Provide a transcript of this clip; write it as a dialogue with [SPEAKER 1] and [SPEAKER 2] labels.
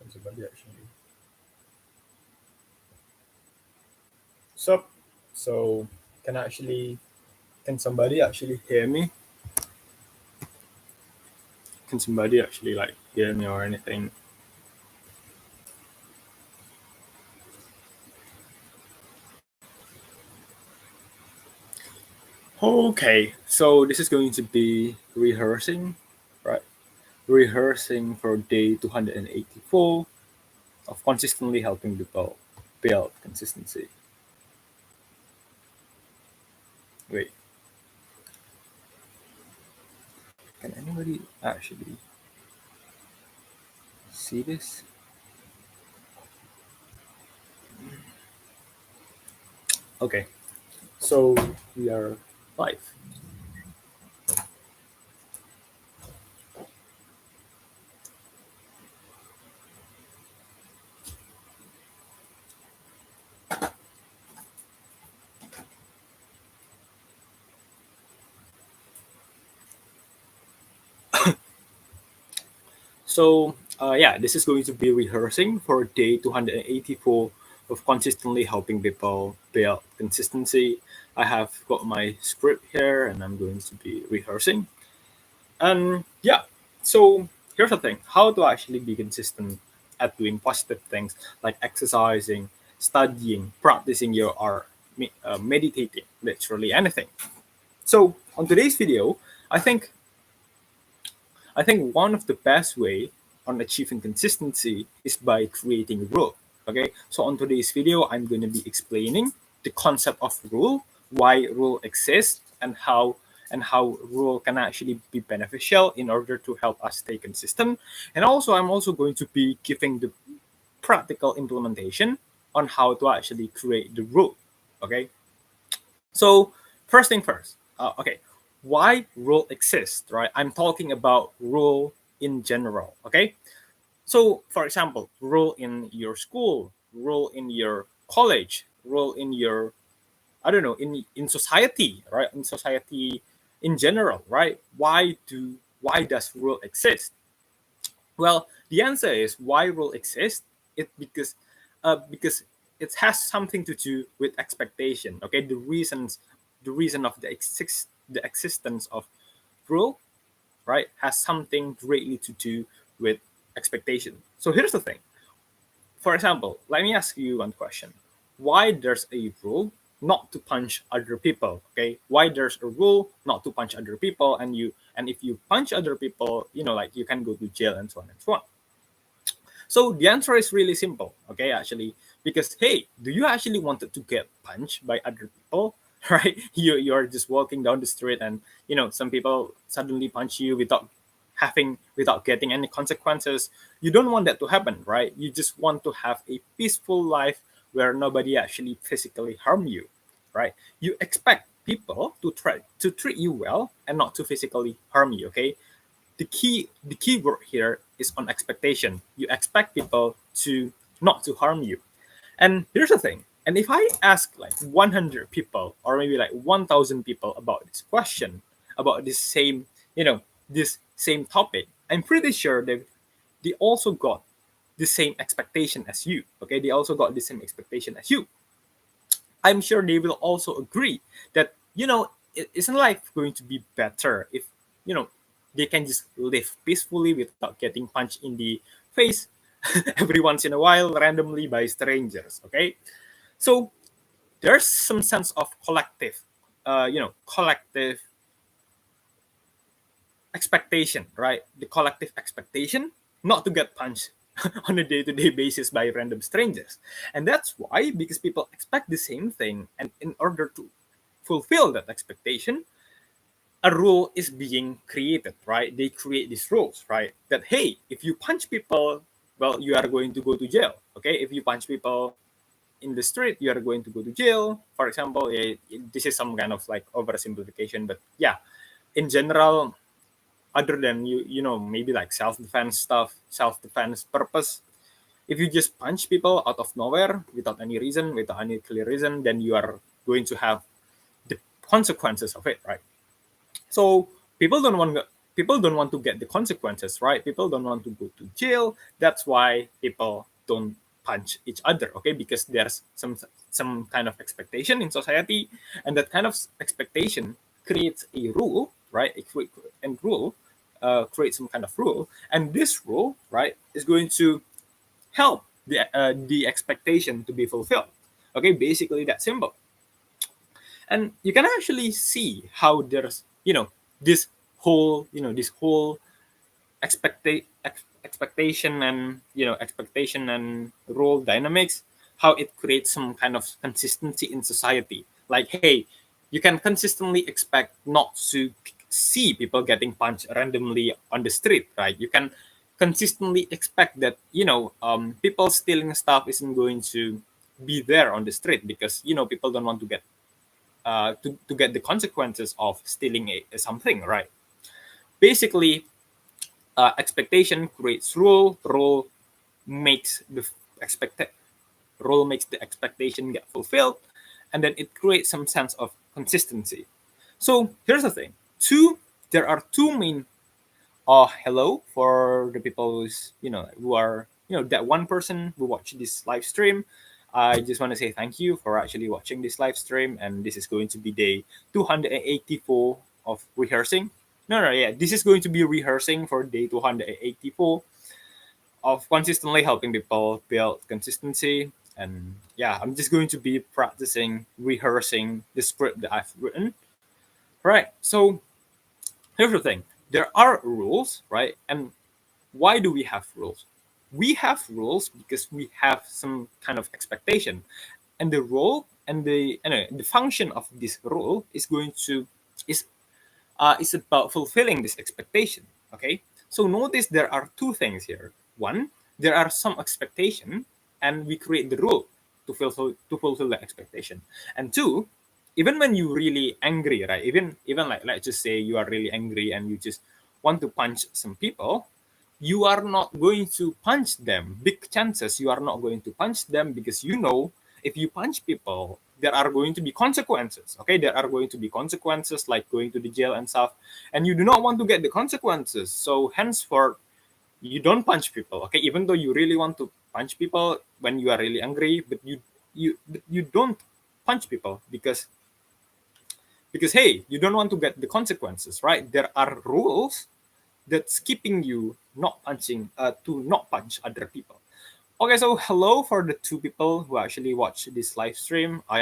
[SPEAKER 1] Somebody actually. Sup? So can somebody actually hear me? Can somebody actually like hear me or anything? Okay, so this is going to be rehearsing, right? Rehearsing for day 284 of consistently helping people build consistency. Wait, can anybody actually see this? Okay, so we are live. So, yeah, this is going to be rehearsing for day 284 of consistently helping people build consistency. I have got my script here and I'm going to be rehearsing. And yeah, so here's the thing, how to actually be consistent at doing positive things like exercising, studying, practicing your art, meditating, literally anything. So, on today's video, I think I think one of the best way on achieving consistency is by creating a rule. Okay, so on today's video, I'm going to be explaining the concept of rule, why rule exists, and how rule can actually be beneficial in order to help us stay consistent. And also, I'm also going to be giving the practical implementation on how to actually create the rule. Okay, so first thing first. Okay, why rule exists, right? I'm talking about rule in general. Okay, so for example, rule in your school, rule in your college, rule in your I don't know in society, right? In society in general, right? Why does rule exist? Well, the answer is why rule exists. It because it has something to do with expectation. Okay, the reason of the existence of rule, right, has something greatly to do with expectation. So here's the thing. For example, let me ask you one question. Why there's a rule not to punch other people? Okay, why there's a rule not to punch other people, and if you punch other people, like you can go to jail and so on and so on. So the answer is really simple, okay, actually, because hey, do you actually wanted to get punched by other people? Right? You're just walking down the street and some people suddenly punch you without getting any consequences. You don't want that to happen, right? You just want to have a peaceful life where nobody actually physically harm you, right? You expect people to try to treat you well and not to physically harm you, okay? The key word here is on expectation. You expect people to not to harm you. And here's the thing. And if I ask like 100 people or maybe like 1,000 people about this question, about this same topic, I'm pretty sure they also got the same expectation as you. Okay, they also got the same expectation as you. I'm sure they will also agree that isn't life going to be better if you know they can just live peacefully without getting punched in the face every once in a while randomly by strangers. Okay, so there's some sense of collective expectation, right? The collective expectation not to get punched on a day-to-day basis by random strangers. And that's why, because people expect the same thing, and in order to fulfill that expectation, a rule is being created, right? They create these rules, right? That hey, if you punch people, well, you are going to go to jail. Okay, if you punch people in the street, you are going to go to jail. For example, this is some kind of like oversimplification, but yeah, in general, other than maybe like self-defense stuff, self-defense purpose, if you just punch people out of nowhere without any reason, without any clear reason, then you are going to have the consequences of it, right? So people don't want people don't want to get the consequences, right? People don't want to go to jail. That's why people don't punch each other, okay? Because there's some kind of expectation in society, and that kind of expectation creates a rule, right? And rule creates some kind of rule, and this rule, right, is going to help the expectation to be fulfilled. Okay, basically that simple. And you can actually see how there's this this whole expectation and expectation and role dynamics, how it creates some kind of consistency in society. Like, hey, you can consistently expect not to see people getting punched randomly on the street, right? You can consistently expect that people stealing stuff isn't going to be there on the street, because people don't want to get to get the consequences of stealing something, right? Basically, expectation creates rule. Makes the expected Rule makes the expectation get fulfilled, and then it creates some sense of consistency. So here's the thing: there are two main hello for the people who are that one person who watched this live stream. I just want to say thank you for actually watching this live stream, and this is going to be day 284 of rehearsing. No, yeah, this is going to be rehearsing for day 284 of consistently helping people build consistency. And yeah, I'm just going to be practicing rehearsing the script that I've written. Right. So here's the thing: there are rules, right? And why do we have rules? We have rules because we have some kind of expectation, and the role and the function of this rule is is about fulfilling this expectation. Okay, so notice there are two things here. One, there are some expectation, and we create the rule to fulfill the expectation. And two, even when you really angry, right? Even like let's just say you are really angry and you just want to punch some people, you are not going to punch them. Big chances you are not going to punch them, because if you punch people, there are going to be consequences. Okay, there are going to be consequences like going to the jail and stuff, and you do not want to get the consequences. So henceforth, you don't punch people. Okay, even though you really want to punch people when you are really angry, but you don't punch people because hey, you don't want to get the consequences, right? There are rules that's keeping you not punching to not punch other people. Okay, so hello for the two people who actually watch this live stream. I